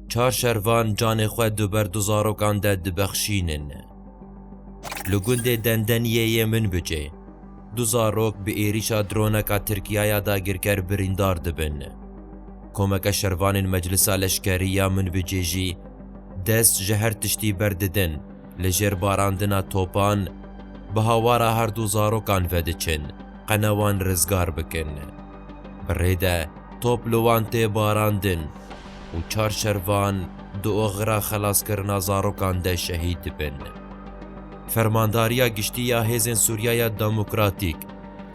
چار شروان جان خود دوبر دو زاروکان ده دبخشینن. لگنده دندنیه من بجه. دو زاروک به ایریشا درونکا ترکیه دا گرکر بریندار دبن. کمک شروان مجلس لشکریه من بجیجی دست جهر تشتی برددن لجر باراندنا توپان به هوارا هر دو زاروکان ودچن قنوان رزگار بکن. بریده توپ لوان تی باراندن و چار شروان دو اغرا خلاص کرنا زاروکان ده شهید بن. فرمانداریا گشتیا هیزن سوریای دموکراتیک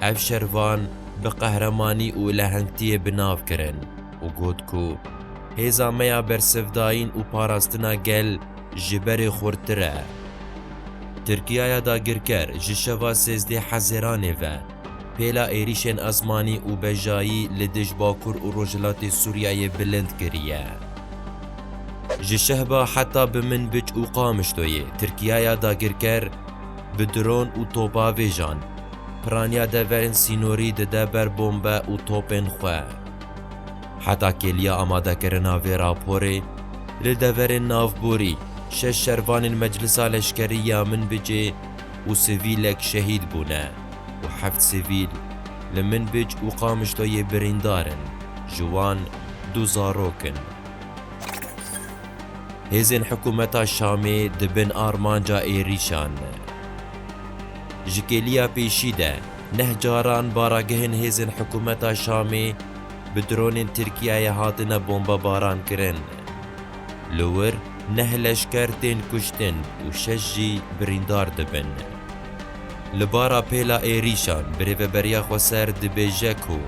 اف شروان به قهرمانی و لهنگتی بناف کرن و گود کو هیزا میا برسفداین و پاراستنا گل جبر خورتره. ترکیه دا گرکر جشوا سیزده حزیرانه و پیلا ایریشن ازمانی و بجایی لدج باکور و رجلات سوریای بلند کریه. جشهبا حتی بمن بج و قامشتویه ترکیه دا گرکر بدرون و توپا ویجان پرانیا دورن سینوری ده بر بومبه و توپن خواه. حتی کلیا آماده کرنا وی راپوره لدورن ناف بوری شش شروان مجلس لشکری من بجه و سویلک شهید بونه و 7 سویل لمن بج و قامشتوی بریندارن جوان دو زاروکن. هزین حکومتا شامی دبن آرمانجا ایریشان. جکلیا پیشی ده نه جاران باراگهن هزین حکومتا شامی بدرون ترکیه هاتنا بومبا باران کرن. لور نه لشکر تین کشتن و شجی بریندار دبن. لبارا پیلا ایریشان بریو بریا خوصر دبیجکو.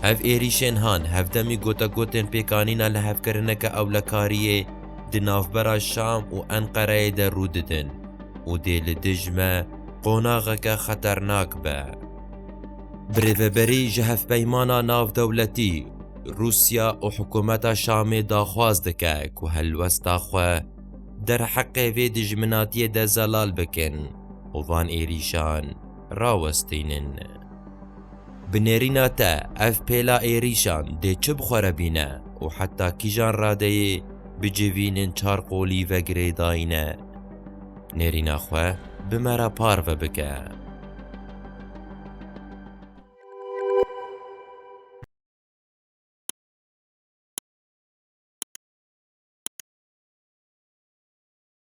هف ایریشن هان هفدمی گوتا گوتن پیکانینا لحف کرنک اولکاریه دناف برا شام و انقره در روددن و دیل دجمه قوناغک خطرناک با. بریو بری جهف پیمانا ناف دولتی روسیا و حکومت شام داخواز دکه که هلوستا خواه در حق وی دجمناتی ده زلال بکن و وان ایریشان راوستینن. بنیرینا تا اف پیلا ایریشان ده چه بخوره بینه و حتی کیجان راده بجوینن چار قولی و گریداینه. نیرینا خواه بمرا پار و بکه.